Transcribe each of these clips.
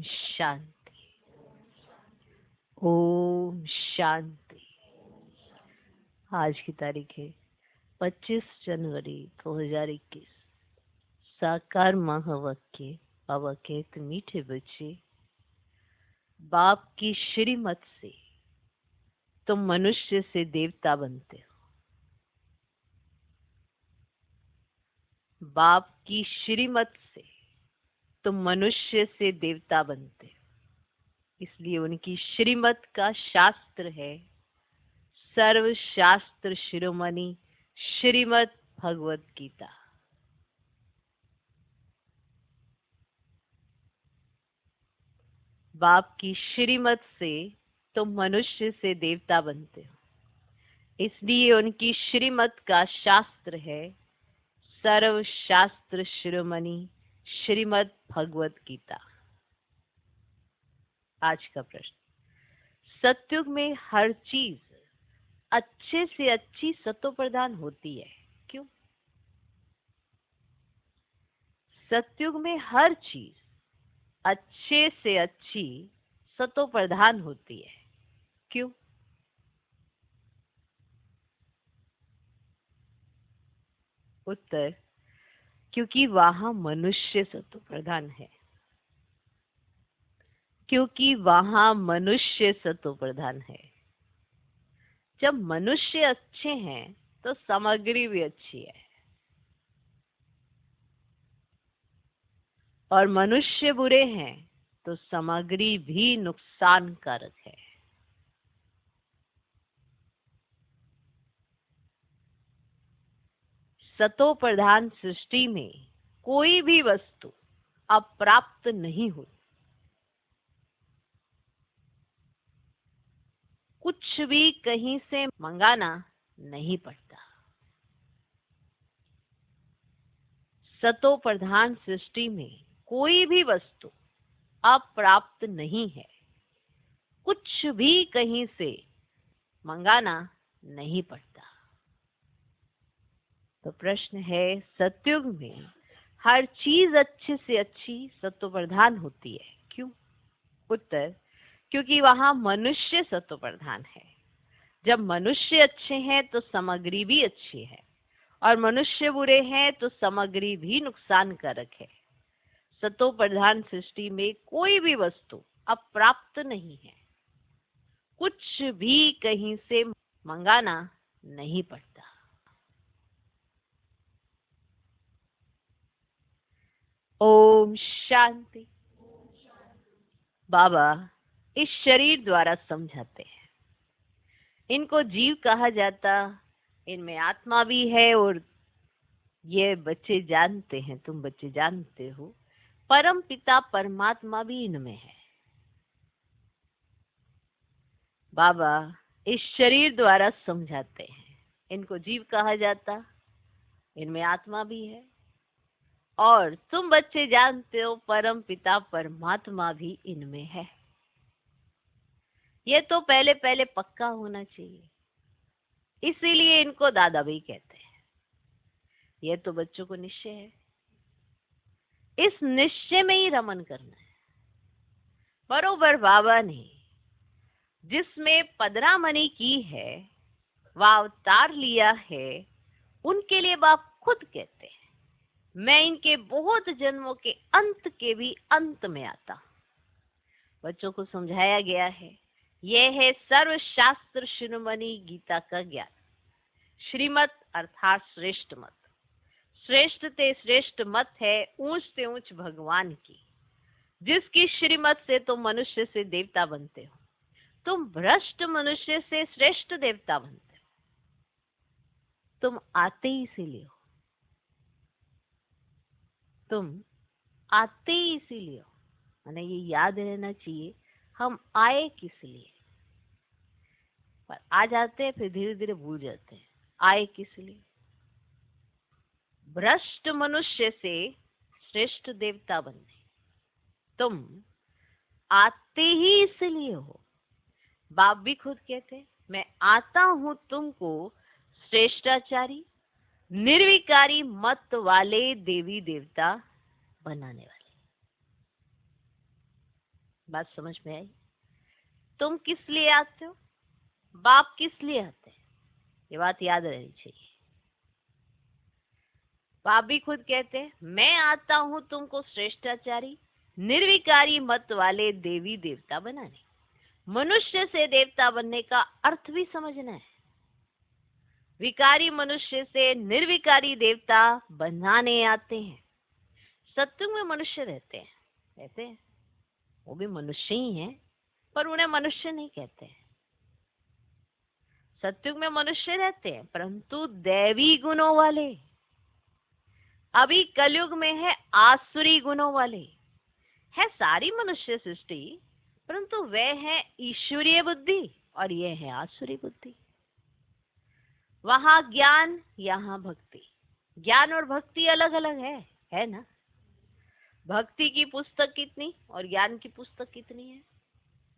शांति। ओम शांति। आज की तारीख है 25 जनवरी 2021। साकार महावाक्य बाबा कहते, मीठे बच्चे, बाप की श्रीमत से तुम मनुष्य से देवता बनते हो। बाप की श्रीमत से तुम मनुष्य से देवता बनते हो। इसलिए उनकी श्रीमत का शास्त्र है सर्व शास्त्र शिरोमणि श्रीमद् भगवत गीता। बाप की श्रीमत से तुम मनुष्य से देवता बनते हो। इसलिए उनकी श्रीमत का शास्त्र है सर्व शास्त्र शिरोमणि श्रीमद् भगवत गीता। आज का प्रश्न, सतयुग में हर चीज अच्छे से अच्छी सतो प्रधान होती है, क्यों? सतयुग में हर चीज अच्छे से अच्छी सतो प्रधान होती है, क्यों? उत्तर, क्योंकि वहां मनुष्य सतो प्रधान है। क्योंकि वहां मनुष्य सतो प्रधान है। जब मनुष्य अच्छे हैं तो सामग्री भी अच्छी है, और मनुष्य बुरे हैं तो सामग्री भी नुकसानकारक है। सतो प्रधान सृष्टि में कोई भी वस्तु अप्राप्त नहीं होती। कुछ भी कहीं से मंगाना नहीं पड़ता। सतो प्रधान सृष्टि में कोई भी वस्तु अप्राप्त नहीं है। कुछ भी कहीं से मंगाना नहीं पड़ता। तो प्रश्न है, सतयुग में हर चीज अच्छे से अच्छी सतो प्रधान होती है, क्यों? उत्तर, क्योंकि वहां मनुष्य सतो प्रधान है। जब मनुष्य अच्छे हैं तो सामग्री भी अच्छी है, और मनुष्य बुरे हैं तो सामग्री भी नुकसानकारक है। सतो प्रधान सृष्टि में कोई भी वस्तु अप्राप्त नहीं है। कुछ भी कहीं से मंगाना नहीं पड़ता। ओम शांति। बाबा इस शरीर द्वारा समझाते हैं। इनको जीव कहा जाता, इनमें आत्मा भी है, और ये बच्चे जानते हैं, तुम बच्चे जानते हो, परम पिता परमात्मा भी इनमें है। बाबा इस शरीर द्वारा समझाते हैं। इनको जीव कहा जाता, इनमें आत्मा भी है, और तुम बच्चे जानते हो परम पिता परमात्मा भी इनमें है। ये तो पहले पहले पक्का होना चाहिए, इसीलिए इनको दादा भी कहते हैं। ये तो बच्चों को निश्चय है, इस निश्चय में ही रमन करना है। बरोबर बाबा ने जिसमें पदरामणि की है, वह अवतार लिया है, उनके लिए बाप खुद कहते हैं, मैं इनके बहुत जन्मों के अंत के भी अंत में आता हूं। बच्चों को समझाया गया है, यह है सर्वशास्त्र शिरोमणि गीता का ज्ञान। श्रीमत अर्थात श्रेष्ठ मत। श्रेष्ठ ते श्रेष्ठ मत है ऊंच से ऊंच भगवान की, जिसकी श्रीमत से तुम मनुष्य से देवता बनते हो। तुम भ्रष्ट मनुष्य से श्रेष्ठ देवता बनते हो। तुम आते ही इसीलिए हो। तुम आते ही इसीलिए हो। मैंने ये याद रहना चाहिए, हम आए किस लिए। पर आ जाते हैं, फिर धीरे धीरे भूल जाते हैं आए किस लिए। भ्रष्ट मनुष्य से श्रेष्ठ देवता बनने तुम आते ही इसलिए हो। बाप भी खुद कहते, मैं आता हूं तुमको श्रेष्ठाचारी निर्विकारी मत वाले देवी देवता बनाने वाले। बात समझ में आई? तुम किस लिए आते हो, बाप किस लिए आते हैं, ये बात याद रहनी चाहिए। बाप भी खुद कहते हैं, मैं आता हूं तुमको श्रेष्ठाचारी निर्विकारी मत वाले देवी देवता बनाने। मनुष्य से देवता बनने का अर्थ भी समझना है। विकारी मनुष्य से निर्विकारी देवता बनाने आते हैं। सत्युग में मनुष्य रहते हैं, वो भी मनुष्य ही हैं, पर उन्हें मनुष्य नहीं कहते हैं। सत्युग में मनुष्य रहते हैं परंतु दैवी गुणों वाले। अभी कलयुग में है आसुरी गुणों वाले। है सारी मनुष्य सृष्टि परंतु वह है ईश्वरीय बुद्धि और यह है आसुरी बुद्धि। वहां ज्ञान, यहाँ भक्ति। ज्ञान और भक्ति अलग अलग है ना? भक्ति की पुस्तक कितनी और ज्ञान की पुस्तक कितनी है?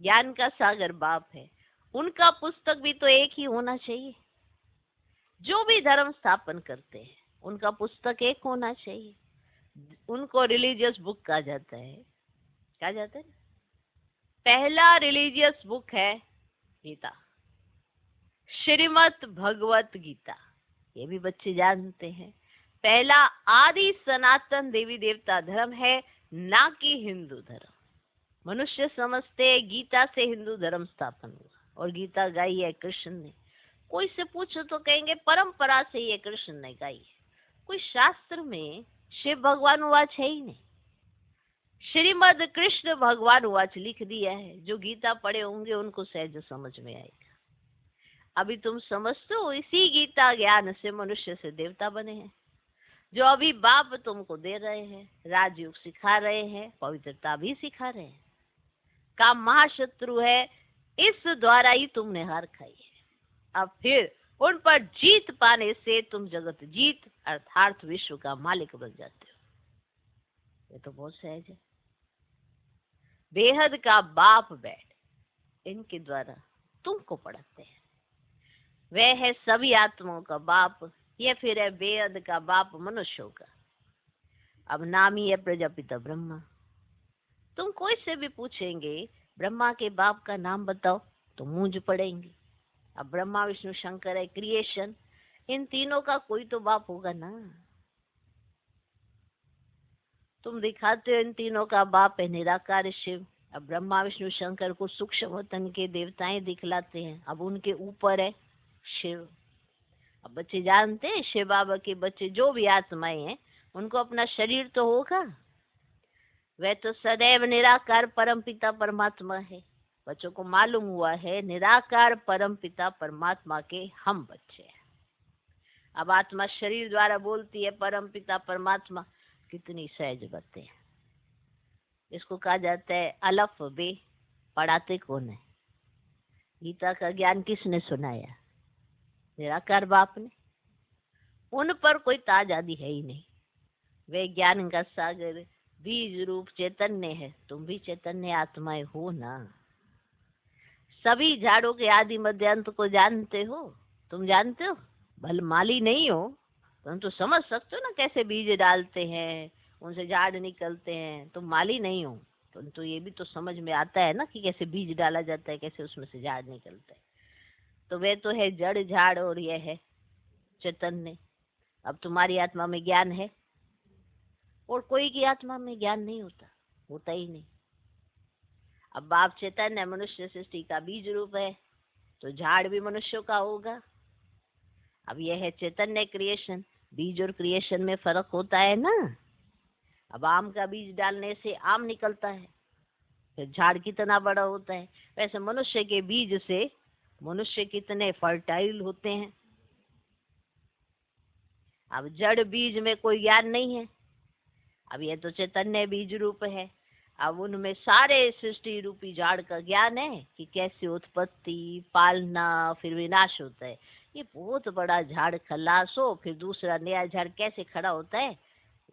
ज्ञान का सागर बाप है, उनका पुस्तक भी तो एक ही होना चाहिए। जो भी धर्म स्थापन करते हैं उनका पुस्तक एक होना चाहिए। उनको रिलीजियस बुक कहा जाता है। कहा जाता है ना, पहला रिलीजियस बुक है गीता, श्रीमद् भगवत गीता। ये भी बच्चे जानते हैं। पहला आदि सनातन देवी देवता धर्म है, ना कि हिंदू धर्म। मनुष्य समझते हैं गीता से हिंदू धर्म स्थापन हुआ और गीता गाई है कृष्ण ने। कोई से पूछो तो कहेंगे परंपरा से ये कृष्ण ने गाई है। कोई शास्त्र में शिव भगवान उवाच है ही नहीं। श्रीमद कृष्ण भगवान उवाच लिख दिया है। जो गीता पढ़े होंगे उनको सहज समझ में आएगा। अभी तुम समझते हो, इसी गीता ज्ञान से मनुष्य से देवता बने हैं। जो अभी बाप तुमको दे रहे हैं, राजयोग सिखा रहे हैं, पवित्रता भी सिखा रहे हैं। काम महाशत्रु है, इस द्वारा ही तुमने हार खाई है। अब फिर उन पर जीत पाने से तुम जगत जीत अर्थात विश्व का मालिक बन जाते हो। ये तो बहुत सहज है। बेहद का बाप बैठ इनके द्वारा तुमको पढ़ाते हैं। वह है सभी आत्माओं का बाप, या फिर है बेहद का बाप मनुष्यों का। अब नाम ही है प्रजापिता ब्रह्मा। तुम कोई से भी पूछेंगे ब्रह्मा के बाप का नाम बताओ तो मूंझ पड़ेंगे। अब ब्रह्मा विष्णु शंकर है क्रिएशन, इन तीनों का कोई तो बाप होगा ना। तुम दिखाते हो इन तीनों का बाप है निराकार शिव। अब ब्रह्मा विष्णु शंकर को सूक्ष्म तन के देवताएं दिखलाते हैं। अब उनके ऊपर है शिव। अब बच्चे जानते हैं शिव बाबा के बच्चे जो भी आत्माएं हैं उनको अपना शरीर तो होगा। वह तो सदैव निराकार परमपिता परमात्मा है। बच्चों को मालूम हुआ है निराकार परमपिता परमात्मा के हम बच्चे हैं। अब आत्मा शरीर द्वारा बोलती है परमपिता परमात्मा। कितनी सहज बातें हैं। इसको कहा जाता है अलफ बे। पढ़ाते कौन है? गीता का ज्ञान किसने सुनाया? निराकार बाप ने। उन पर कोई ताज आदि है ही नहीं। वे ज्ञान का सागर बीज रूप चैतन्य है। तुम भी चैतन्य आत्माएं हो ना। सभी झाड़ों के आदि मध्य अंत को जानते हो। तुम जानते हो, भल माली नहीं हो परंतु समझ सकते हो ना कैसे बीज डालते हैं, उनसे झाड़ निकलते हैं। तुम माली नहीं हो परंतु ये भी तो समझ में आता है ना कि कैसे बीज डाला जाता है, कैसे उसमें से झाड़ निकलता है। तो वे तो है जड़ झाड़ और यह है चैतन्य। अब तुम्हारी आत्मा में ज्ञान है और कोई की आत्मा में ज्ञान नहीं होता ही नहीं। अब बाप चैतन्य मनुष्य सृष्टि का बीज रूप है तो झाड़ भी मनुष्यों का होगा। अब यह है चैतन्य क्रिएशन। बीज और क्रिएशन में फर्क होता है ना। अब आम का बीज डालने से आम निकलता है, फिर झाड़ कितना बड़ा होता है। वैसे मनुष्य के बीज से मनुष्य कितने फर्टाइल होते हैं। अब जड़ बीज में कोई ज्ञान नहीं है। अब ये तो चैतन्य बीज रूप है। अब उनमें सारे सृष्टि रूपी झाड़ का ज्ञान है कि कैसे उत्पत्ति, पालना, फिर विनाश होता है। ये बहुत बड़ा झाड़ खलास हो फिर दूसरा नया झाड़ कैसे खड़ा होता है,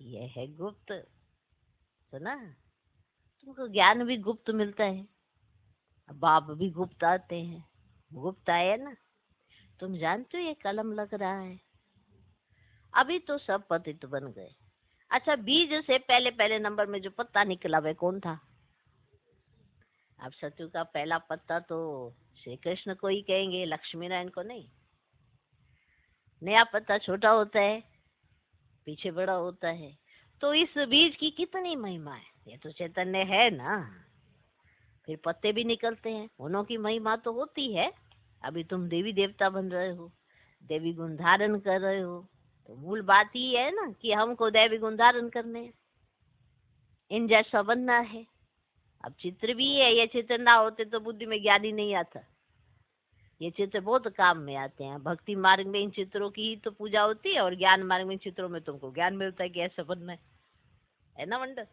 यह है गुप्त। सुना? तुमको ज्ञान भी गुप्त मिलता है। अब बाप भी गुप्त आते हैं। गुप्त आए ना। तुम जानते हो ये कलम लग रहा है। अभी तो सब पतित बन गए। अच्छा, बीज से पहले पहले नंबर में जो पत्ता निकला वह कौन था? अब सत्य का पहला पत्ता तो श्री कृष्ण को ही कहेंगे, लक्ष्मी नारायण को नहीं। नया पत्ता छोटा होता है, पीछे बड़ा होता है। तो इस बीज की कितनी महिमा है। ये तो चैतन्य है ना, फिर पत्ते भी निकलते हैं, उन्हों की महिमा तो होती है। अभी तुम देवी देवता बन रहे हो, देवी गुण धारण कर रहे हो, तो मूल बात ही है ना कि हमको देवी गुण धारण करने हैं, इन जैसा बनना है। अब चित्र भी है, ये चित्र ना होते तो बुद्धि में ज्ञान ही नहीं आता। ये चित्र बहुत काम में आते हैं। भक्ति मार्ग में इन चित्रों की ही तो पूजा होती है, और ज्ञान मार्ग में इन चित्रों में तुमको ज्ञान मिलता है कि ऐसा बनना है ना वंडर।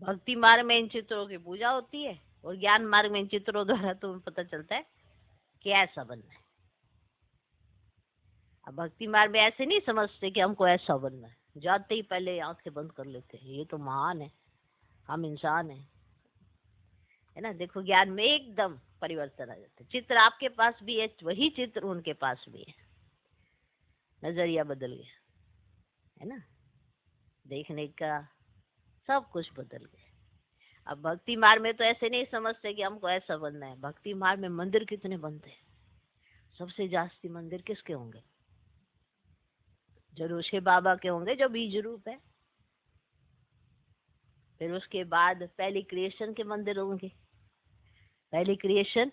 भक्ति मार्ग में इन चित्रों की पूजा होती है, और ज्ञान मार्ग में इन चित्रों द्वारा तुम्हें पता चलता है कि ऐसा बनना है। अब भक्ति मार्ग में ऐसे नहीं समझते कि हमको ऐसा बनना है, जाते ही पहले आंखें बंद कर लेते हैं, ये तो महान है, हम इंसान है ना। देखो ज्ञान में एकदम परिवर्तन आ जाता है। चित्र आपके पास भी है, वही चित्र उनके पास भी है, नजरिया बदल गया है ना, देखने का सब कुछ बदल गया। अब भक्ति मार्ग में तो ऐसे नहीं समझते कि हमको ऐसा बनना है। भक्ति मार्ग में मंदिर कितने बनते हैं, सबसे जास्ती मंदिर किसके होंगे? जो ऋषि बाबा के होंगे, जो बीज रूप है। फिर उसके बाद पहली क्रिएशन के मंदिर होंगे। पहली क्रिएशन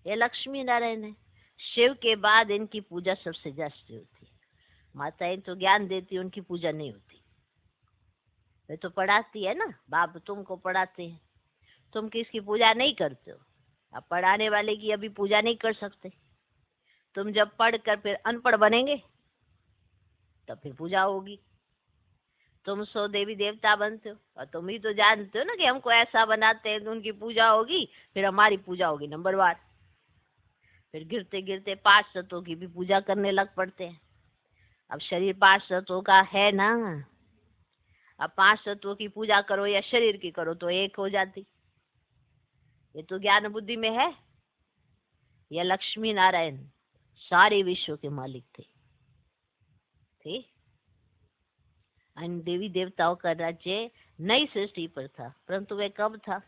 ये लक्ष्मी नारायण है। शिव के बाद इनकी पूजा सबसे जास्ती होती है। माताएं तो ज्ञान देती, उनकी पूजा नहीं होती। वे तो पढ़ाती है ना, बाप तुमको पढ़ाते हैं, तुम किसकी पूजा नहीं करते हो। अब पढ़ाने वाले की अभी पूजा नहीं कर सकते। तुम जब पढ़कर फिर अनपढ़ बनेंगे तब फिर पूजा होगी। तुम सो देवी देवता बनते हो, और तुम ही तो जानते हो ना कि हमको ऐसा बनाते हैं तो उनकी पूजा होगी, फिर हमारी पूजा होगी नंबरवार। फिर गिरते गिरते 5 तत्वों की भी पूजा करने लग पड़ते हैं। अब शरीर 5 तत्वों का है ना, अब 5 तत्वों की पूजा करो या शरीर की करो तो एक हो जाती। ये तो ज्ञान बुद्धि में है। यह लक्ष्मी नारायण सारे विश्व के मालिक थे। देवी देवताओं का राज्य नई सृष्टि पर था, परंतु वह कब था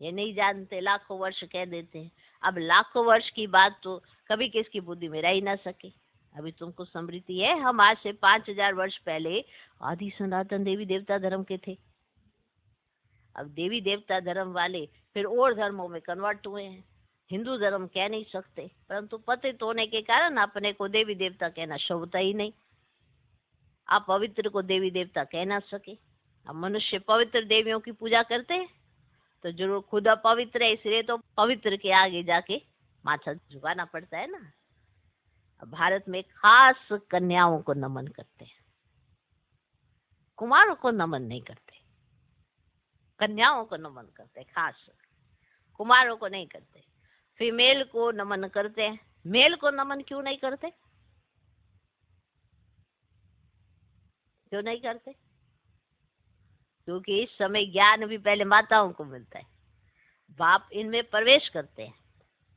ये नहीं जानते, लाखों वर्ष कह देते हैं। अब लाखों वर्ष की बात तो कभी किसकी बुद्धि में रह ही ना सके। अभी तुमको स्मृति है, हम आज से 5000 वर्ष पहले आदि सनातन देवी देवता धर्म के थे। अब देवी देवता धर्म वाले फिर और धर्मों में कन्वर्ट हुए हैं। हिंदू धर्म कह नहीं सकते, परंतु पतित होने के कारण अपने को देवी देवता कहना शोभता ही नहीं। आप पवित्र को देवी देवता कह ना सके। अब मनुष्य पवित्र देवियों की पूजा करते हैं तो जरूर खुद अपवित्र है, इसलिए तो पवित्र के आगे जाके माथा झुकाना पड़ता है ना। अब भारत में खास कन्याओं को नमन करते हैं, कुमारों को नमन नहीं करते, कन्याओं को नमन करते हैं, खास कुमारों को नहीं करते। फीमेल को नमन करते हैं, मेल को नमन क्यों नहीं करते? क्यों नहीं करते? क्योंकि इस समय ज्ञान भी पहले माताओं को मिलता है, बाप इनमें प्रवेश करते हैं।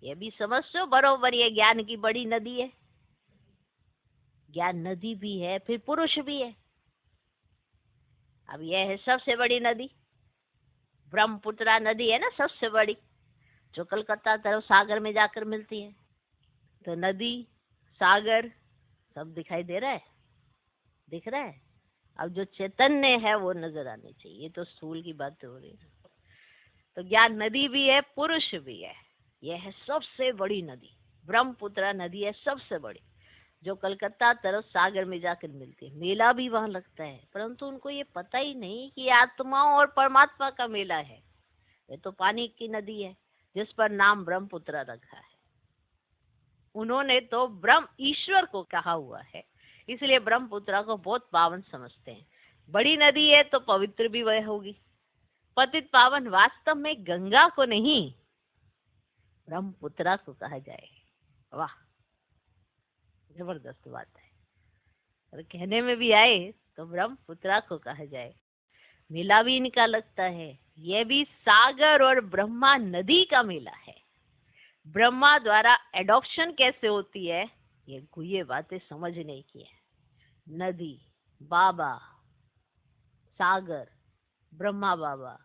ये भी समझो बरोबर, ये ज्ञान की बड़ी नदी है। ज्ञान नदी भी है, फिर पुरुष भी है। अब यह है सबसे बड़ी नदी, ब्रह्मपुत्रा नदी है ना सबसे बड़ी, जो कलकत्ता तरफ सागर में जाकर मिलती है। तो नदी सागर सब दिखाई दे रहा है, दिख रहा है। अब जो चैतन्य है वो नजर आनी चाहिए। ये तो स्थूल की बात हो रही है। तो ज्ञान नदी भी है, पुरुष भी है। यह है सबसे बड़ी नदी, ब्रह्मपुत्रा नदी है सबसे बड़ी, जो कलकत्ता तरफ सागर में जाकर मिलती है। मेला भी वहां लगता है, परंतु उनको ये पता ही नहीं कि आत्मा और परमात्मा का मेला है। ये तो पानी की नदी है जिस पर नाम ब्रह्मपुत्रा रखा है। उन्होंने तो ब्रह्म ईश्वर को कहा हुआ है, इसलिए ब्रह्मपुत्रा को बहुत पावन समझते हैं। बड़ी नदी है तो पवित्र भी वह होगी। पतित पावन वास्तव में गंगा को नहीं, ब्रह्मपुत्रा को कहा जाए। वाह, जबरदस्त बात है। और कहने में भी आए तो ब्रह्मपुत्रा को कहा जाए। मेला भी इनका लगता है। यह भी सागर और ब्रह्मा नदी का मेला है। ब्रह्मा द्वारा एडॉप्शन कैसे होती है, ये बातें समझने की है। नदी, बाबा, सागर, ब्रह्मा बाबा,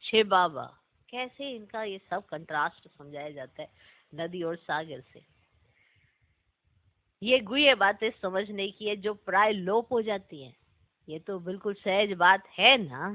शिव बाबा, कैसे इनका ये सब कंट्रास्ट समझाया जाता है नदी और सागर से। ये गुह्य बातें समझने की है जो प्राय लोप हो जाती हैं। ये तो बिल्कुल सहज बात है ना।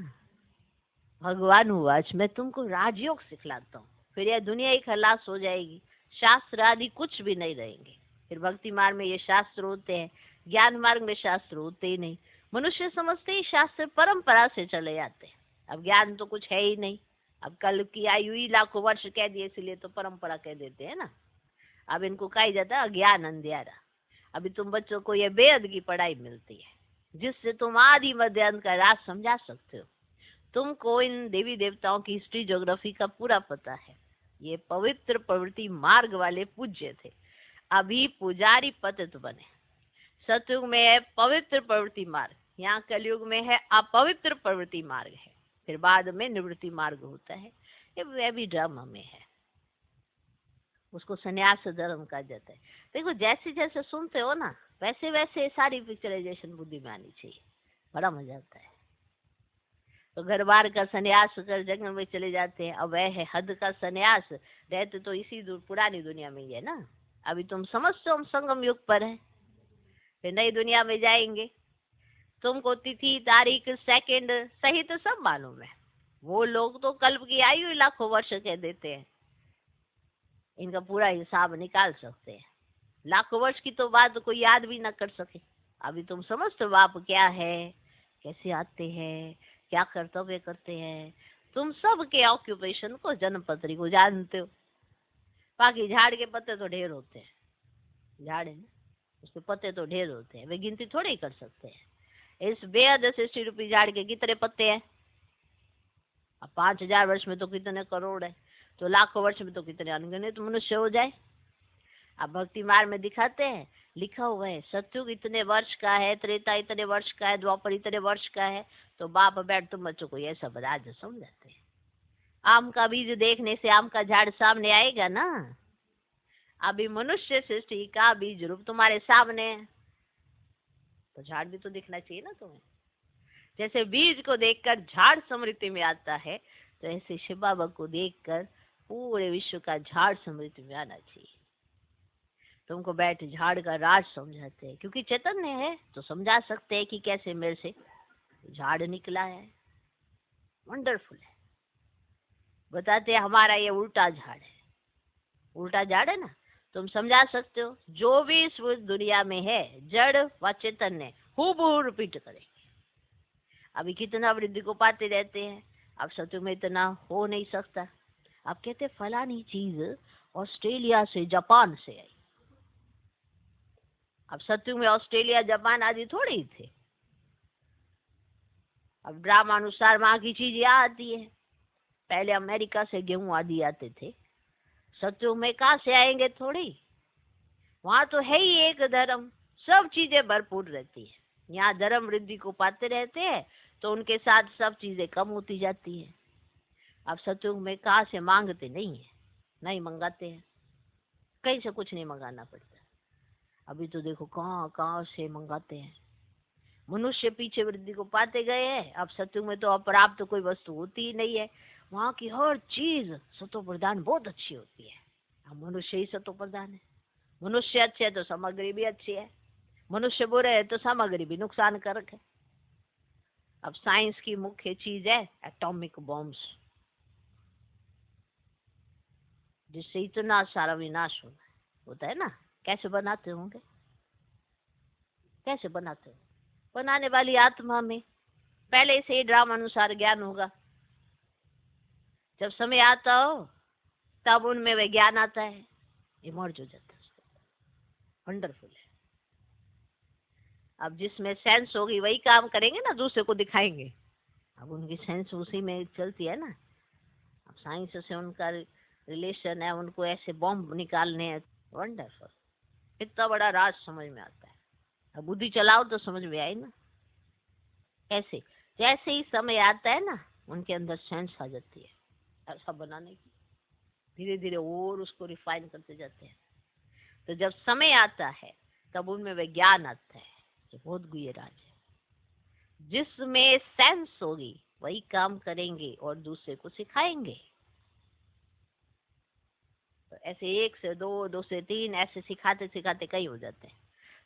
भगवान हुआच, मैं तुमको राजयोग सिखलाता हूँ, फिर यह दुनिया ही खलास हो जाएगी, शास्त्र आदि कुछ भी नहीं रहेंगे। फिर भक्ति मार्ग में ये शास्त्र होते हैं, ज्ञान मार्ग में शास्त्र होते ही नहीं। मनुष्य समझते ही शास्त्र परंपरा से चले जाते हैं। अब ज्ञान तो कुछ है ही नहीं। अब कल की आयु ही लाखों वर्ष कह दिए, इसलिए तो परंपरा कह देते हैं ना। अब इनको कहा जाता है अज्ञान अंधियारा। अभी तुम बच्चों को ये बेअद की पढ़ाई मिलती है, जिससे तुम आदि मध्य अंत का राज समझा सकते हो। तुमको इन देवी देवताओं की हिस्ट्री ज्योग्राफी का पूरा पता है। ये पवित्र प्रवृत्ति मार्ग वाले पूज्य थे, अभी पुजारी पतित बने। सतयुग में है पवित्र प्रवृत्ति मार्ग, यहाँ कलयुग में है अपवित्र प्रवृत्ति मार्ग है, फिर बाद में निवृत्ति मार्ग होता है। ये वह भी धर्म में है, उसको संन्यास धर्म कहा जाता है। देखो जैसे जैसे सुनते हो ना, वैसे वैसे सारी पिक्चराइजेशन बुद्धि में आनी चाहिए, बड़ा मजा आता है। तो घर बार का संन्यास कर जंगल में चले जाते हैं। अब वह है हद का संन्यास, रहते तो इसी पुरानी दुनिया में ही है ना। अभी तुम समझते हो हम संगम युग पर है, फिर नई दुनिया में जाएंगे। तुमको तिथि तारीख सेकंड सहित सब मालूम है। वो लोग तो कल्प की आयु ही लाखों वर्ष कह देते हैं, इनका पूरा हिसाब निकाल सकते हैं। लाखों वर्ष की तो बात कोई याद भी ना कर सके। अभी तुम समझते हो बाप क्या है, कैसे आते हैं, क्या कर्तव्य करते हैं। तुम सब के ऑक्यूपेशन को, जन्मपत्री को जानते हो। बाकी झाड़ के पत्ते तो ढेर होते हैं, झाड़ है ना, उसके पत्ते तो ढेर होते हैं, वे गिनती थोड़े ही कर सकते हैं। इस बेहद 60 रुपये झाड़ के कितने पत्ते हैं? अब 5000 वर्ष में तो कितने करोड़ है, तो लाखों वर्ष में तो कितने अनगिनत मनुष्य हो जाए। अब भक्ति मार्ग में दिखाते हैं, लिखा हुआ है सतयुग इतने वर्ष का है, त्रेता इतने वर्ष का है, द्वापर इतने वर्ष का है। तो बाप बैठ तुम बच्चों को ये सब राज समझाते हैं। आम का बीज देखने से आम का झाड़ सामने आएगा ना। अभी मनुष्य सृष्टि का बीज रूप तुम्हारे सामने है, तो झाड़ भी तो दिखना चाहिए ना तुम्हें। जैसे बीज को देखकर झाड़ समृद्धि में आता है, तो ऐसे शिव बाबा को देखकर पूरे विश्व का झाड़ समृद्धि में आना चाहिए। तुमको बैठ झाड़ का राज समझाते हैं, क्योंकि चैतन्य है तो समझा सकते हैं कि कैसे मेरे से झाड़ निकला है। वंडरफुल है। बताते हैं हमारा ये उल्टा झाड़ है, उल्टा झाड़ है ना। तुम समझा सकते हो जो भी इस दुनिया में है जड़ व चैतन्य हूबहू रिपीट करेंगे। अभी कितना वृद्धि को पाते रहते हैं, अब सत्युग में इतना हो नहीं सकता। अब कहते फलानी चीज ऑस्ट्रेलिया से जापान से आई। अब सत्युग में ऑस्ट्रेलिया जापान आदि थोड़े ही थे। अब ड्रामा अनुसार वहां की चीज यहाँ आती है। पहले अमेरिका से गेहूं आदि आते थे, सत्युग में कहाँ से आएंगे? थोड़ी। वहां तो है ही एक धर्म, सब चीजें भरपूर रहती है। यहाँ धर्म वृद्धि को पाते रहते हैं, तो उनके साथ सब चीजें कम होती जाती है। अब सत्युग में कहाँ से मांगते नहीं है, नहीं मंगाते हैं, कहीं से कुछ नहीं मंगाना पड़ता। अभी तो देखो कहाँ कहाँ से मंगाते हैं। मनुष्य पीछे वृद्धि को पाते गए हैं। अब सत्युग में तो अप्राप्त तो कोई वस्तु होती ही नहीं है। वहां की हर चीज सतो प्रधान बहुत अच्छी होती है। अब मनुष्य ही सतो प्रधान है। मनुष्य अच्छे है तो सामग्री भी अच्छी है, मनुष्य बुरे है तो सामग्री भी नुकसान कारक है। अब साइंस की मुख्य चीज है एटॉमिक बॉम्ब्स, जिससे इतना सारा विनाश होता है ना। कैसे बनाते होंगे, कैसे बनाते हो? बनाने वाली आत्मा में पहले से ही ड्रामा अनुसार ज्ञान होगा। जब समय आता हो तब उनमें वह ज्ञान आता है, इमर्ज हो जाता है। वंडरफुल है। अब जिसमें सेंस होगी वही काम करेंगे ना, दूसरे को दिखाएंगे। अब उनकी सेंस उसी में चलती है ना। अब साइंस से उनका रिलेशन है, उनको ऐसे बॉम्ब निकालने हैं। वंडरफुल। इतना बड़ा राज समझ में आता है। अब बुद्धि चलाओ तो समझ में आई ना। ऐसे जैसे ही समय आता है ना, उनके अंदर सेंस आ जाती है ऐसा बनाने की। धीरे धीरे और उसको रिफाइन करते जाते हैं। तो जब समय आता है तब उनमें विज्ञान आता है, जो बहुत गुह्य राज है। जिसमें सेंस होगी वही काम करेंगे और दूसरे को सिखाएंगे। तो ऐसे 1 से 2, 2 से 3 ऐसे सिखाते सिखाते कई हो जाते हैं।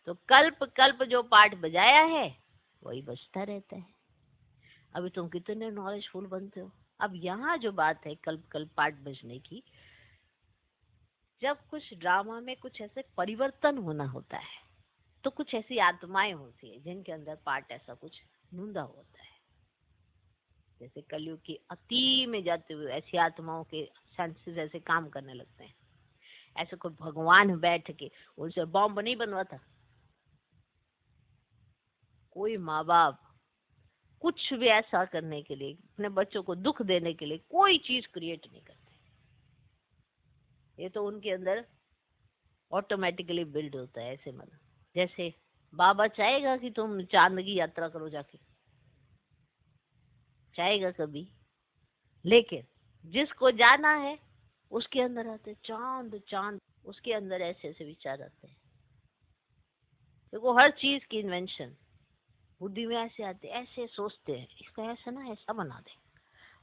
तो कल्प कल्प जो पाठ बजाया है वही बजता रहता है। अभी तुम कितने नॉलेजफुल बनते हो। अब यहाँ जो बात है कल्प कल्प पाठ बजने की, जब कुछ ड्रामा में कुछ ऐसे परिवर्तन होना होता है तो कुछ ऐसी आत्माएं होती है जिनके अंदर पाठ ऐसा कुछ नूंदा होता है। जैसे कलयुग की अति में जाते हुए ऐसी आत्माओं के सेंसेस ऐसे काम करने लगते हैं। ऐसे कोई भगवान बैठ के उनसे बॉम्ब नहीं बनवाता। कोई माँ बाप कुछ भी ऐसा करने के लिए, अपने बच्चों को दुख देने के लिए कोई चीज क्रिएट नहीं करते। ये तो उनके अंदर ऑटोमेटिकली बिल्ड होता है। ऐसे मन जैसे बाबा चाहेगा कि तुम चांद की यात्रा करो जाके, चाहेगा कभी? लेकिन जिसको जाना है उसके अंदर आते चांद चांद, उसके अंदर ऐसे ऐसे विचार आते हैं। देखो हर चीज की इन्वेंशन बुद्धि में ऐसे आते, ऐसे सोचते हैं इसका ऐसा ना ऐसा बना दे।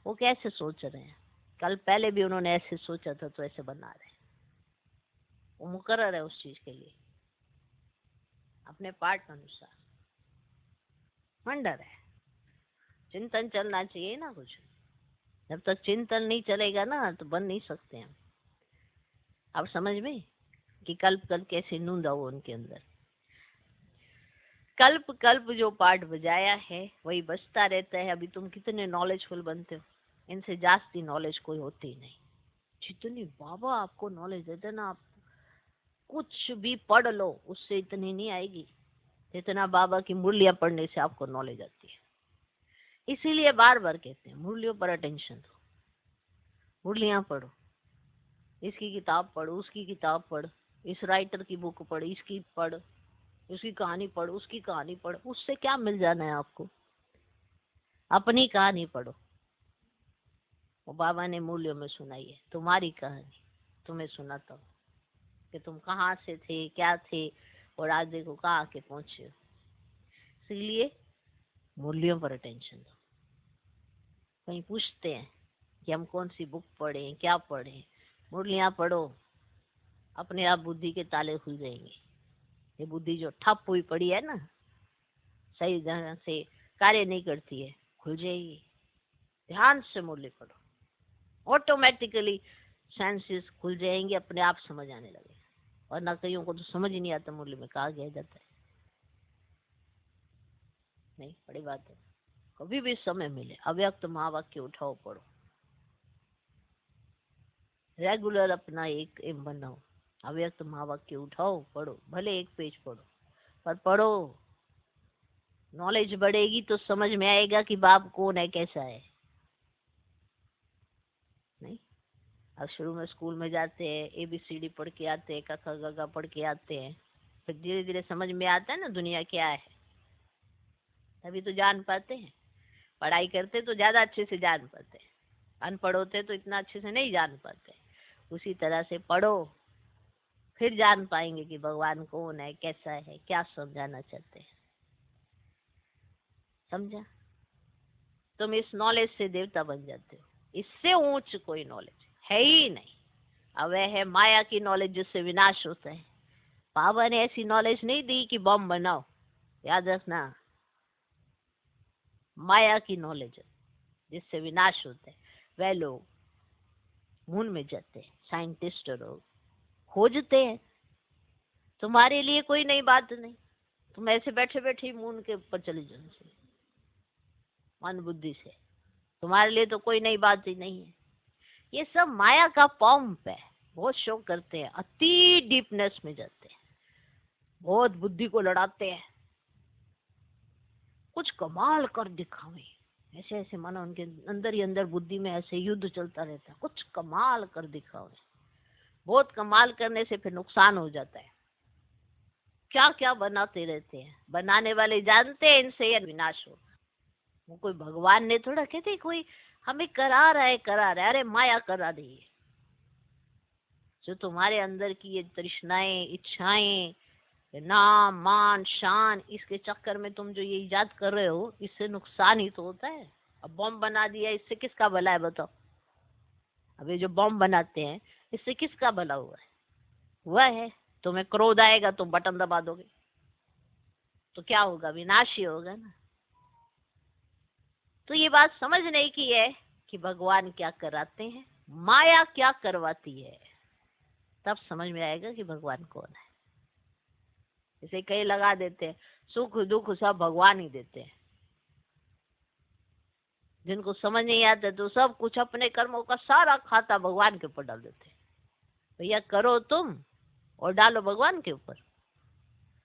वो कैसे सोच रहे हैं? कल पहले भी उन्होंने ऐसे सोचा था तो ऐसे बना रहे हैं। वो मुकर्रर है उस चीज के लिए अपने पाठ अनुसार। वंडर है। चिंतन चलना चाहिए ना कुछ। जब तक चिंतन नहीं चलेगा ना तो बन नहीं सकते हम। अब समझ में कि कल्प कल्प कैसे नूंदा हो उनके अंदर। कल्प कल्प जो पाठ बजाया है वही बजता रहता है। अभी तुम कितने नॉलेजफुल बनते हो, इनसे जास्ती नॉलेज कोई होती ही नहीं। जितनी बाबा आपको नॉलेज देते ना, आप कुछ भी पढ़ लो उससे इतनी नहीं आएगी जितना बाबा की मुरलियां पढ़ने से आपको नॉलेज आती है। इसीलिए बार बार कहते हैं मुरलियों पर अटेंशन दो, मुरलियां पढ़ो, इसकी किताब पढ़ो, उसकी किताब पढ़, इस राइटर की बुक पढ़, इसकी पढ़, उसकी कहानी पढ़, उसकी कहानी पढ़। उससे क्या मिल जाना है आपको? अपनी कहानी पढ़ो। वो बाबा ने मूल्यों में सुनाई है तुम्हारी कहानी, तुम्हें सुनाता हूँ कि तुम कहाँ से थे, क्या थे, और आज देखो कहाँ आके पहुंचे हो। इसलिए मूल्यों पर अटेंशन दो। कहीं पूछते हैं कि हम कौन सी बुक पढ़ें, क्या पढ़ें? मुरलियां पढ़ो, अपने आप बुद्धि के ताले खुल जाएंगे। ये बुद्धि जो ठप हुई पड़ी है ना, सही ढंग से कार्य नहीं करती है, खुल जाएगी। ध्यान से मुरली पढ़ो, ऑटोमेटिकली सेंसेस खुल जाएंगे, अपने आप समझ आने लगेगा। और ना कईयों को तो समझ ही नहीं आता मुरली में कहा गया जाता है। नहीं, बड़ी बात है। कभी भी समय मिले अव्यक्त महावाक्य उठाओ, पढ़ो, रेगुलर अपना एक एम बनाओ। अव्यक्त महावाक्य उठाओ, पढ़ो, भले एक पेज पढ़ो पर पढ़ो। नॉलेज बढ़ेगी तो समझ में आएगा कि बाप कौन है, कैसा है। नहीं, अब शुरू में स्कूल में जाते हैं, ABCD पढ़ के आते हैं, क ख ग घ पढ़ के आते हैं, फिर धीरे धीरे समझ में आता है ना दुनिया क्या है, तभी तो जान पाते हैं। पढ़ाई करते तो ज्यादा अच्छे से जान पाते हैं, अनपढ़ होते तो इतना अच्छे से नहीं जान पाते। उसी तरह से पढ़ो, फिर जान पाएंगे कि भगवान कौन है, कैसा है, क्या समझाना चाहते हैं। समझा? तुम इस नॉलेज से देवता बन जाते हो। इससे ऊंच कोई नॉलेज है ही नहीं। अब वह है माया की नॉलेज जिससे विनाश होता है। बाबा ने ऐसी नॉलेज नहीं दी कि बम बनाओ, याद रखना। माया की नॉलेज जिससे विनाश होता है। वह लोग मून में जाते हैं, साइंटिस्ट लोग खोजते हैं। तुम्हारे लिए कोई नई बात नहीं, तुम ऐसे बैठे बैठे मून के ऊपर चले जाओ मन बुद्धि से। तुम्हारे लिए तो कोई नई बात ही नहीं है। ये सब माया का पंप है। बहुत शो करते हैं, अति डीपनेस में जाते हैं, बहुत बुद्धि को लड़ाते हैं, कुछ कमाल कर दिखावे। ऐसे ऐसे मानो उनके अंदर ही अंदर बुद्धि में ऐसे युद्ध चलता रहता है, कुछ कमाल कर दिखावे। बहुत कमाल करने से फिर नुकसान हो जाता है। क्या क्या बनाते रहते हैं, बनाने वाले जानते हैं इनसे यह विनाश हो। वो कोई भगवान ने थोड़ा कहते कोई हमें करा रहा है, करा रहा है। अरे माया करा रही है। जो तुम्हारे अंदर की ये तृष्णाएं, इच्छाएं, नाम मान शान, इसके चक्कर में तुम जो ये इजाद कर रहे हो, इससे नुकसान ही तो होता है। अब बॉम्ब बना दिया, इससे किसका भला है बताओ? अब ये जो बॉम्ब बनाते हैं इससे किसका भला हुआ है? हुआ है। तुम्हें क्रोध आएगा, तुम बटन दबा दोगे तो क्या होगा? विनाश ही होगा ना। तो ये बात समझने की है कि भगवान क्या कराते हैं, माया क्या करवाती है, तब समझ में आएगा कि भगवान कौन है। इसे कई लगा देते हैं सुख दुख सब भगवान ही देते हैं। जिनको समझ नहीं आता तो सब कुछ अपने कर्मों का सारा खाता भगवान के ऊपर डाल देते हैं। भैया करो तुम और डालो भगवान के ऊपर।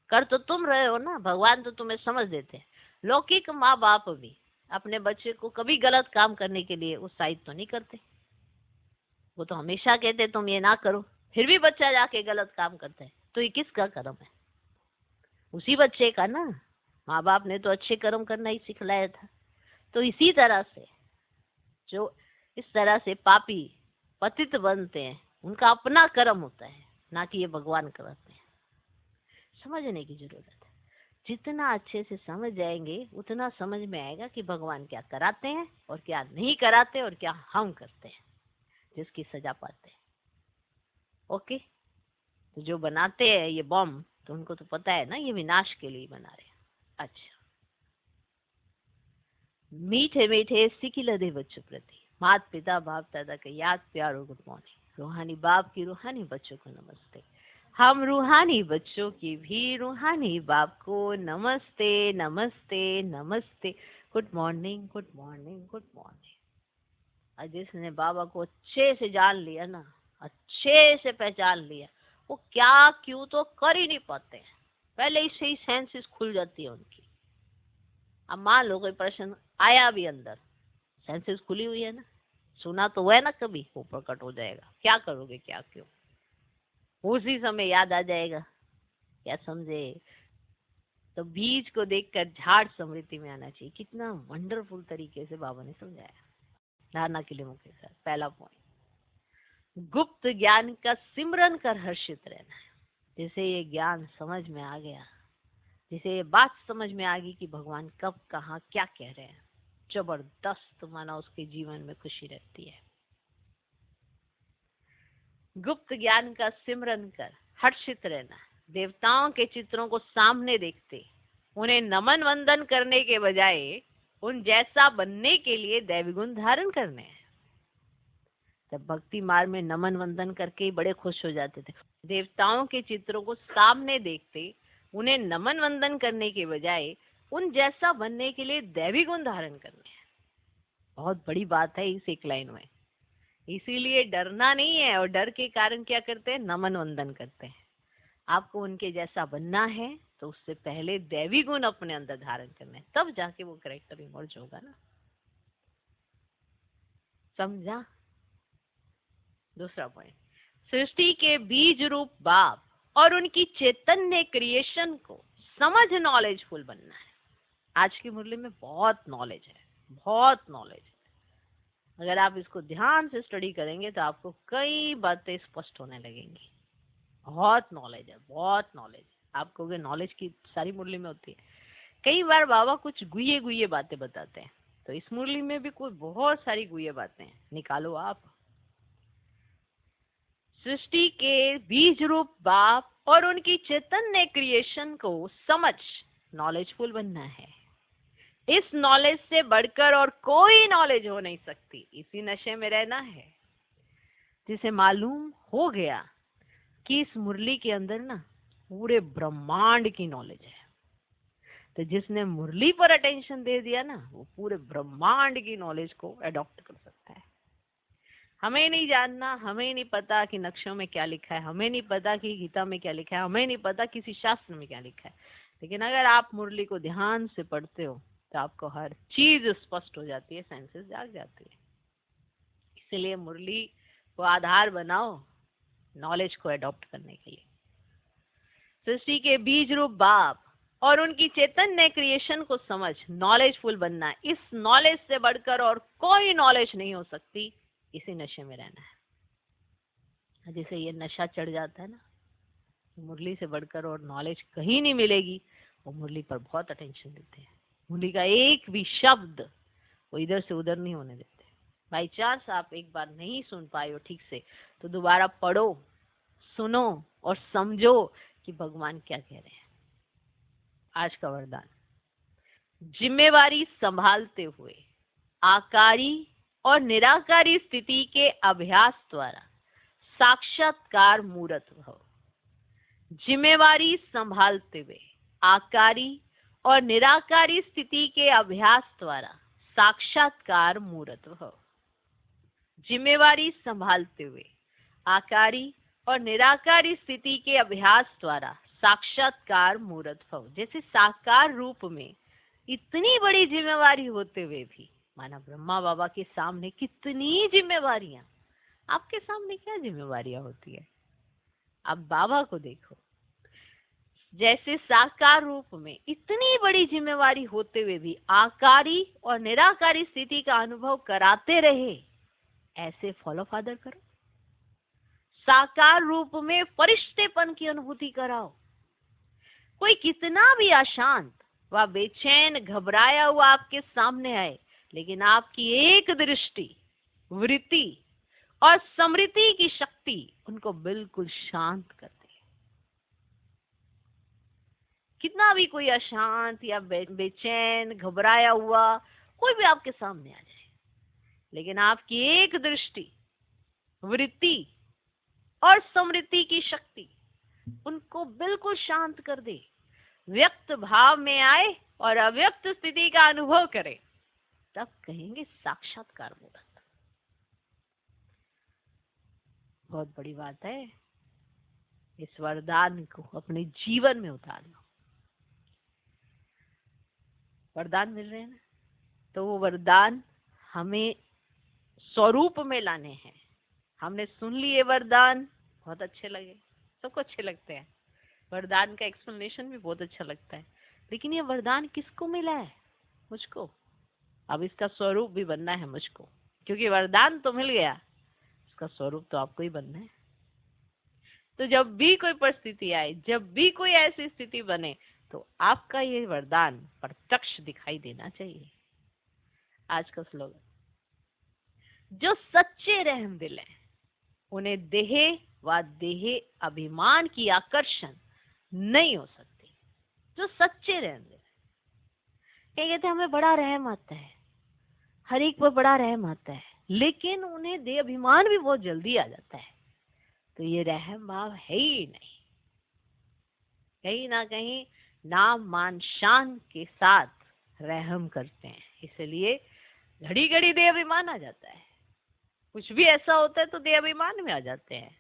कर तो तुम रहे हो ना, भगवान तो तुम्हें समझ देते हैं। लौकिक माँ बाप भी अपने बच्चे को कभी गलत काम करने के लिए उत्साहित तो नहीं करते। वो तो हमेशा कहते तुम ये ना करो, फिर भी बच्चा जाके गलत काम करता है। तो ये किसका कर्म है? उसी बच्चे का ना। माँ बाप ने तो अच्छे कर्म करना ही सिखलाया था। तो इसी तरह से जो इस तरह से पापी पतित बनते हैं, उनका अपना कर्म होता है, ना कि ये भगवान कराते हैं। समझने की जरूरत है। जितना अच्छे से समझ जाएंगे उतना समझ में आएगा कि भगवान क्या कराते हैं और क्या नहीं कराते और क्या हम करते हैं जिसकी सजा पाते हैं। ओके, तो जो बनाते हैं ये बम, तो उनको तो पता है ना ये विनाश के लिए बना रहे हैं। अच्छा, मीठे मीठे सिकिलदे बच्चों प्रति माता पिता बाप दादा का याद प्यार और गुड मॉर्निंग। रूहानी बाप की रूहानी बच्चों को नमस्ते। हम रूहानी बच्चों की भी रूहानी बाप को नमस्ते नमस्ते नमस्ते। Good morning good morning good morning. और जिसने बाबा को अच्छे से जान लिया ना, अच्छे से पहचान लिया, वो क्या क्यों तो कर ही नहीं पाते हैं। पहले ही से ही सेंसेस खुल जाती है उनकी। अब मान लो कोई प्रश्न आया भी अंदर, सेंसेस खुली हुई है ना, सुना तो है ना, कभी वो प्रकट हो जाएगा। क्या करोगे, क्या क्यों, उसी समय याद आ जाएगा। क्या समझे? तो बीज को देखकर झाड़ समृद्धि में आना चाहिए। कितना वंडरफुल तरीके से बाबा ने समझाया धारणा के लिए मुख्य साथ। पहला पॉइंट, गुप्त ज्ञान का सिमरन कर हर्षित रहना है। जैसे ये ज्ञान समझ में आ गया, जिसे ये बात समझ में आ गई कि भगवान कब कहाँ क्या कह रहे हैं, जबरदस्त माना उसके जीवन में खुशी रहती है। गुप्त ज्ञान का सिमरन कर हर्षित रहना। देवताओं के चित्रों को सामने देखते उन्हें नमन वंदन करने के बजाय उन जैसा बनने के लिए दैवी गुण धारण करने हैं। तब भक्ति मार्ग में नमन वंदन करके ही बड़े खुश हो जाते थे। देवताओं के चित्रों को सामने देखते उन्हें नमन वंदन करने के बजाय उन जैसा बनने के लिए दैवी गुण धारण करने हैं। बहुत बड़ी बात है इस एक लाइन में। इसीलिए डरना नहीं है, और डर के कारण क्या करते हैं, नमन वंदन करते हैं। आपको उनके जैसा बनना है तो उससे पहले दैवी गुण अपने अंदर धारण करना है, तब जाके वो कैरेक्टर इमर्ज होगा ना। समझा? दूसरा पॉइंट, सृष्टि के बीज रूप बाप और उनकी चैतन्य क्रिएशन को समझ नॉलेजफुल बनना है। आज की मुरली में बहुत नॉलेज है, बहुत नॉलेज है। अगर आप इसको ध्यान से स्टडी करेंगे तो आपको कई बातें स्पष्ट होने लगेंगी। बहुत नॉलेज है, बहुत नॉलेज। आपको नॉलेज की सारी मुरली में होती है। कई बार बाबा कुछ गुये गुये बातें बताते हैं, तो इस मुरली में भी कोई बहुत सारी गुये बातें हैं, निकालो आप। सृष्टि के बीज रूप बाप और उनकी चैतन्य क्रिएशन को समझ नॉलेजफुल बनना है। इस नॉलेज से बढ़कर और कोई नॉलेज हो नहीं सकती। इसी नशे में रहना है। जिसे मालूम हो गया कि इस मुरली के अंदर ना पूरे ब्रह्मांड की नॉलेज है, तो जिसने मुरली पर अटेंशन दे दिया ना, वो पूरे ब्रह्मांड की नॉलेज को अडॉप्ट कर सकता है। हमें नहीं जानना, हमें नहीं पता कि नक्शों में क्या लिखा है, हमें नहीं पता कि गीता में क्या लिखा है, हमें नहीं पता किसी शास्त्र में क्या लिखा है, लेकिन अगर आप मुरली को ध्यान से पढ़ते हो तो आपको हर चीज स्पष्ट हो जाती है, सेंसेस जाग जाती है। इसलिए मुरली को आधार बनाओ नॉलेज को अडॉप्ट करने के लिए। सृष्टि के बीज रूप बाप और उनकी चैतन्य क्रिएशन को समझ नॉलेजफुल बनना। इस नॉलेज से बढ़कर और कोई नॉलेज नहीं हो सकती। इसी नशे में रहना है। जैसे ये नशा चढ़ जाता है ना, मुरली से बढ़कर और नॉलेज कहीं नहीं मिलेगी, वो मुरली पर बहुत अटेंशन देते हैं। मुरली का एक भी शब्द वो इधर से उधर नहीं होने देते। बाई चांस आप एक बार नहीं सुन पाए हो ठीक से, तो दोबारा पढ़ो, सुनो और समझो कि भगवान क्या कह रहे हैं। आज का वरदान, जिम्मेवारी संभालते हुए आकारी और निराकारी स्थिति के अभ्यास द्वारा साक्षात्कार मूर्त भव। जिम्मेवारी संभालते हुए आकारी और निराकारी स्थिति के अभ्यास द्वारा साक्षात्कार मूर्त भव। जिम्मेवारी संभालते हुए आकारी और निराकारी स्थिति के अभ्यास द्वारा साक्षात्कार मूर्त भव। जैसे साकार रूप में इतनी बड़ी जिम्मेवारी होते हुए भी, माना ब्रह्मा बाबा के सामने कितनी जिम्मेवारियां, आपके सामने क्या जिम्मेवारियां होती है? आप बाबा को देखो, जैसे साकार रूप में इतनी बड़ी जिम्मेवारी होते हुए भी आकारी और निराकारी स्थिति का अनुभव कराते रहे, ऐसे फॉलो फादर करो। साकार रूप में फरिश्तेपन की अनुभूति कराओ। कोई कितना भी अशांत व बेचैन घबराया हुआ आपके सामने आए, लेकिन आपकी एक दृष्टि, वृत्ति और स्मृति की शक्ति उनको बिल्कुल शांत कर दे। कितना भी कोई अशांत या बेचैन घबराया हुआ कोई भी आपके सामने आ जाए, लेकिन आपकी एक दृष्टि, वृत्ति और स्मृति की शक्ति उनको बिल्कुल शांत कर दे, व्यक्त भाव में आए और अव्यक्त स्थिति का अनुभव करे, तब कहेंगे साक्षात्कार मूर्त। बहुत बड़ी बात है। इस वरदान को अपने जीवन में उतार लो। वरदान मिल रहे हैं ना, तो वो वरदान हमें स्वरूप में लाने हैं। हमने सुन लिए वरदान, बहुत अच्छे लगे, सबको अच्छे लगते हैं, वरदान का एक्सप्लेनेशन भी बहुत अच्छा लगता है, लेकिन ये वरदान किसको मिला है? मुझको। अब इसका स्वरूप भी बनना है मुझको, क्योंकि वरदान तो मिल गया, इसका स्वरूप तो आपको ही बनना है। तो जब भी कोई परिस्थिति आए, जब भी कोई ऐसी स्थिति बने, तो आपका ये वरदान प्रत्यक्ष दिखाई देना चाहिए। आज का स्लोगन, जो सच्चे रहम दिल हैं उन्हें देह व देह अभिमान की आकर्षण नहीं हो सकती। जो सच्चे रहम दिल है, क्या कहते हैं, हमें बड़ा रहम आता है, हर एक पर बड़ा रहम आता है, लेकिन उन्हें देह अभिमान भी बहुत जल्दी आ जाता है। तो ये रहम भाव है ही नहीं, कहीं ना कहीं नाम मान शान के साथ रहम करते हैं, इसलिए घड़ी घड़ी देह अभिमान आ जाता है। कुछ भी ऐसा होता है तो देह अभिमान में आ जाते हैं,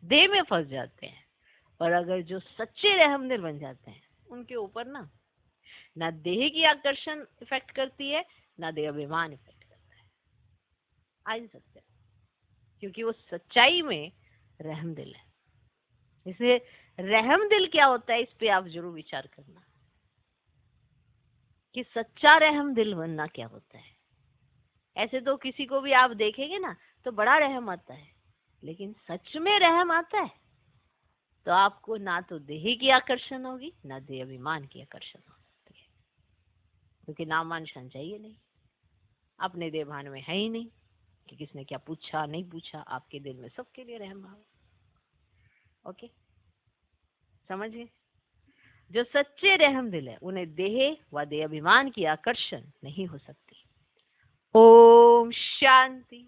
देह में फंस जाते हैं। और अगर जो सच्चे रहमदिल बन जाते हैं, उनके ऊपर ना देह की आकर्षण इफेक्ट करती है, ना देह अभिमान इफेक्ट करता है। आ नहीं सकते, क्योंकि वो सच्चाई में रहमदिल है। इसलिए रहमदिल क्या होता है, इस पे आप जरूर विचार करना कि सच्चा रहमदिल बनना क्या होता है। ऐसे तो किसी को भी आप देखेंगे ना तो बड़ा रहम आता है, लेकिन सच में रहम आता है तो आपको ना तो देह की आकर्षण होगी, ना देह अभिमान की आकर्षण हो सकती है, क्योंकि नाम मान शान चाहिए नहीं, अपने देह भान में है ही नहीं कि किसने क्या पूछा नहीं पूछा, आपके दिल में सबके लिए रहम भाव। ओके, समझिए, जो सच्चे रहम दिल है उन्हें देह व देह अभिमान की आकर्षण नहीं हो सकती। ओम शांति।